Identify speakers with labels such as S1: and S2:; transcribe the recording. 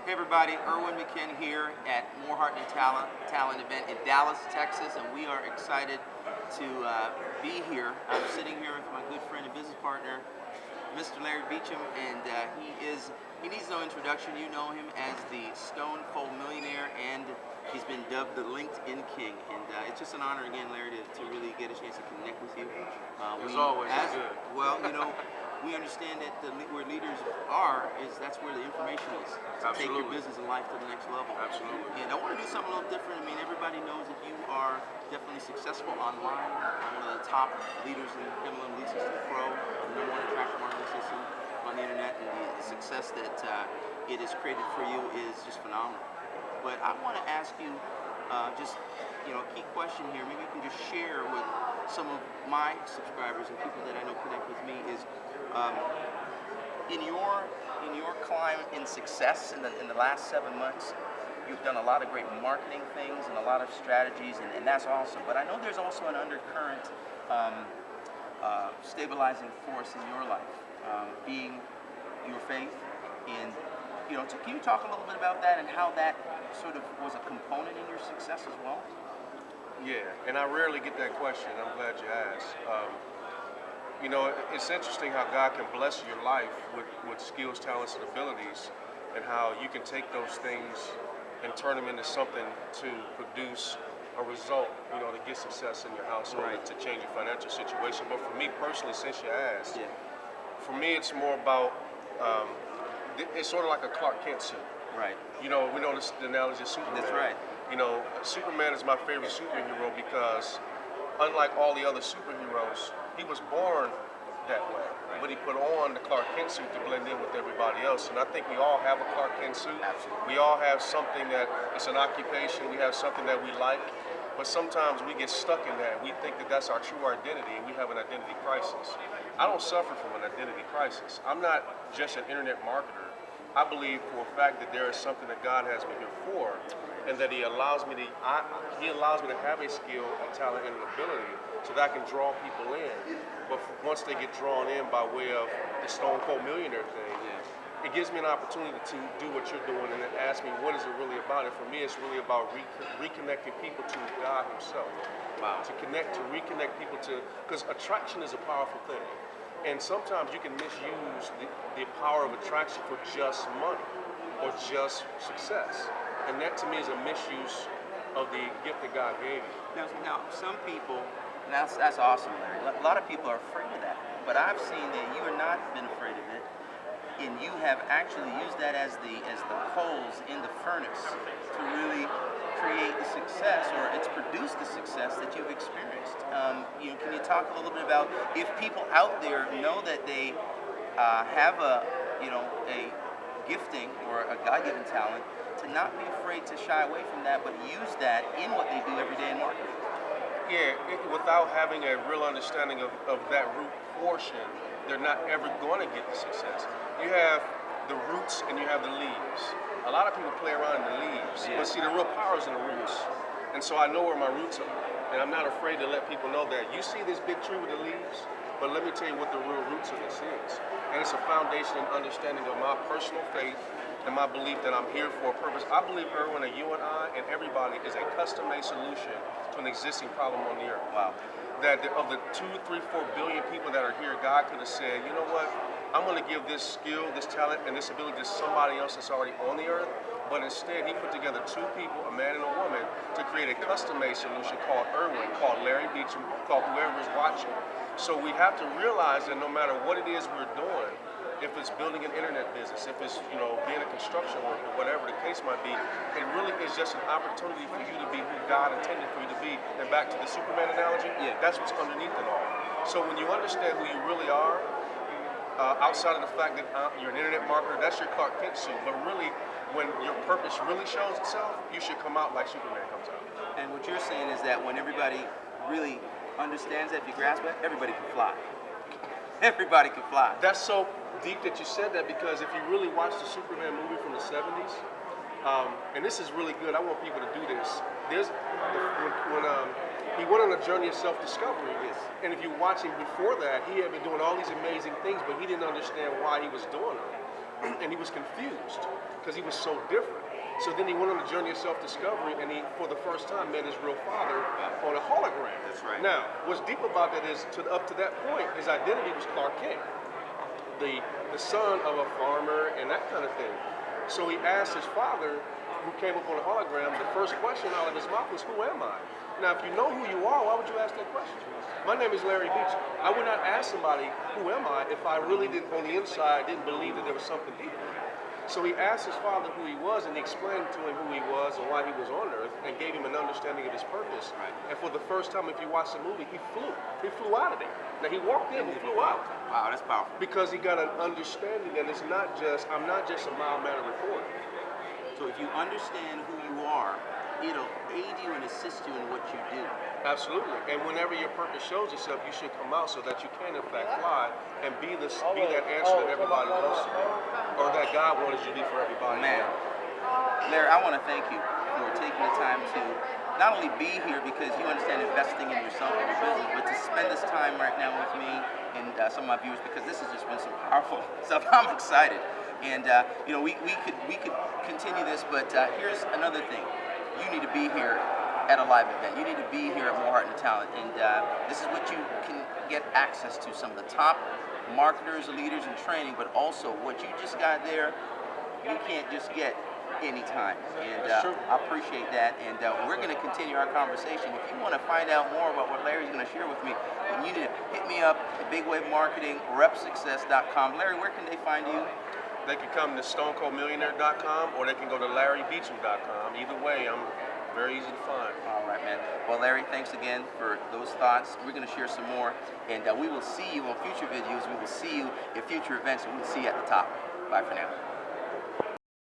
S1: Hey everybody, Erwin here at More Heart and Talent event in Dallas, Texas, and we are excited to be here. I'm sitting here with my good friend and business partner, Mr. Larry Beacham, and he needs no introduction. You know him as the Stone Cold Millionaire, and he's been dubbed the LinkedIn King. And it's just an honor again, Larry, to really get a chance to connect with you.
S2: As always, good.
S1: Well, we understand that where leaders that's where the information is. To take your business and life to the next level.
S2: Absolutely.
S1: And I want to do something a little different. I mean, everybody knows that you are definitely successful online. One of the top leaders in MLM Lead System Pro, the #1 attraction marketing system on the internet, and the success that it has created for you is just phenomenal. But I want to ask you a key question here. Maybe you can just share with some of my subscribers and people that I know connect with me is in your climb in success in the last 7 months, you've done a lot of great marketing things and a lot of strategies, and that's awesome. But I know there's also an undercurrent stabilizing force in your life, being your faith. And so can you talk a little bit about that and how that sort of was a component in your success as well?
S2: Yeah, and I rarely get that question. I'm glad you asked. It's interesting how God can bless your life with skills, talents, and abilities, and how you can take those things and turn them into something to produce a result, to get success in your household,
S1: right,
S2: to change your financial situation. But for me personally, since you asked,
S1: yeah,
S2: for me it's more about, it's sort of like a Clark Kent suit.
S1: right.
S2: We know the analogy of Superman.
S1: That's right.
S2: Superman is my favorite superhero because unlike all the other superheroes, he was born that way, but he put on the Clark Kent suit to blend in with everybody else. And I think we all have a Clark Kent suit.
S1: Absolutely.
S2: We all have something that it's an occupation. We have something that we like, but sometimes we get stuck in that. We think that that's our true identity, and we have an identity crisis. I don't suffer from an identity crisis. I'm not just an internet marketer. I believe for a fact that there is something that God has me here for, and that He allows me to have a skill, a talent, and an ability so that I can draw people in. But once they get drawn in by way of the Stone Cold Millionaire thing, it gives me an opportunity to do what you're doing and then ask me, what is it really about? And for me, it's really about reconnecting people to God Himself.
S1: Wow.
S2: To reconnect people to, because attraction is a powerful thing. And sometimes you can misuse the power of attraction for just money or just success. And that to me is a misuse of the gift that God gave you.
S1: Now some people, and that's awesome, Larry. A lot of people are afraid of that. But I've seen that you have not been afraid of it, and you have actually used that as the coals in the furnace to really create the success, or it's produced the success that you've experienced. Can you talk a little bit about if people out there know that they have a gifting or a God-given talent, to not be afraid to shy away from that, but use that in what they do every day in marketing?
S2: Yeah, without having a real understanding of that root portion, they're not ever going to get the success. You have the roots and you have the leaves. A lot of people play around in the leaves, but see, the real power is in the roots. And so I know where my roots are, and I'm not afraid to let people know that. You see this big tree with the leaves, but let me tell you what the real roots of this is. And it's a foundation and understanding of my personal faith and my belief that I'm here for a purpose. I believe, Erwin, that you and I and everybody is a custom-made solution to an existing problem on the earth.
S1: Wow.
S2: That of the 2, 3, 4 billion people that are here, God could have said, you know what, I'm going to give this skill, this talent, and this ability to somebody else that's already on the earth. But instead, He put together 2 people, a man and a woman, to create a custom-made solution called Erwin, called Larry Beacham, called whoever is watching. So we have to realize that no matter what it is we're doing, if it's building an internet business, if it's being a construction worker, whatever the case might be, it really is just an opportunity for you to be who God intended for you to be. And back to the Superman analogy, that's what's underneath it all. So when you understand who you really are, outside of the fact that you're an internet marketer, that's your Clark Kent suit. But really, when your purpose really shows itself, you should come out like Superman comes out.
S1: And what you're saying is that when everybody really understands that, if you grasp it, everybody can fly. Everybody can fly.
S2: That's so deep that you said that, because if you really watch the Superman movie from the 70s, and this is really good, I want people to do this. When he went on a journey of self-discovery, and if you watch him before that, he had been doing all these amazing things, but he didn't understand why he was doing them. and he was confused because he was so different. So then he went on a journey of self-discovery, and he, for the first time, met his real father on a hologram.
S1: That's right.
S2: Now, what's deep about that is, up to that point, his identity was Clark Kent, the son of a farmer and that kind of thing. So he asked his father, who came up on a hologram, the first question out of his mouth was, "Who am I?" Now, if you know who you are, why would you ask that question? My name is Larry Beacham. I would not ask somebody, "Who am I?" if I really didn't, on the inside, didn't believe that there was something deeper. So he asked his father who he was, and he explained to him who he was and why he was on Earth, and gave him an understanding of his purpose.
S1: Right.
S2: And for the first time, if you watch the movie, he flew. He flew out of it. Now, he walked in, he flew out.
S1: Wow, that's powerful.
S2: Because he got an understanding that it's not just, I'm not just a mild-mannered reporter.
S1: So if you understand who you are, it'll aid you and assist you in what you do.
S2: Absolutely. And whenever your purpose shows itself, you should come out so that you can, in fact, fly and be that answer that everybody wants to be, or that God wanted you to be for everybody.
S1: Man, Larry, I want to thank you for taking the time to not only be here because you understand investing in yourself and your business, but to spend this time right now with me and some of my viewers, because this has just been some powerful stuff. I'm excited. And you know, we could continue this, but here's another thing. You need to be here at a live event. You need to be here at More Heart and Talent. And this is what you can get access to, some of the top marketers, leaders in training, but also what you just got there, you can't just get anytime. And I appreciate that. And we're going to continue our conversation. If you want to find out more about what Larry's going to share with me, then you need to hit me up at Big Wave Marketing, repsuccess.com. Larry, where can they find you?
S2: They can come to stonecoldmillionaire.com, or they can go to larrybeacham.com. Either way, I'm very easy to find.
S1: All right, man. Well, Larry, thanks again for those thoughts. We're going to share some more, and we will see you on future videos. We will see you at future events, and we'll see you at the top. Bye for now.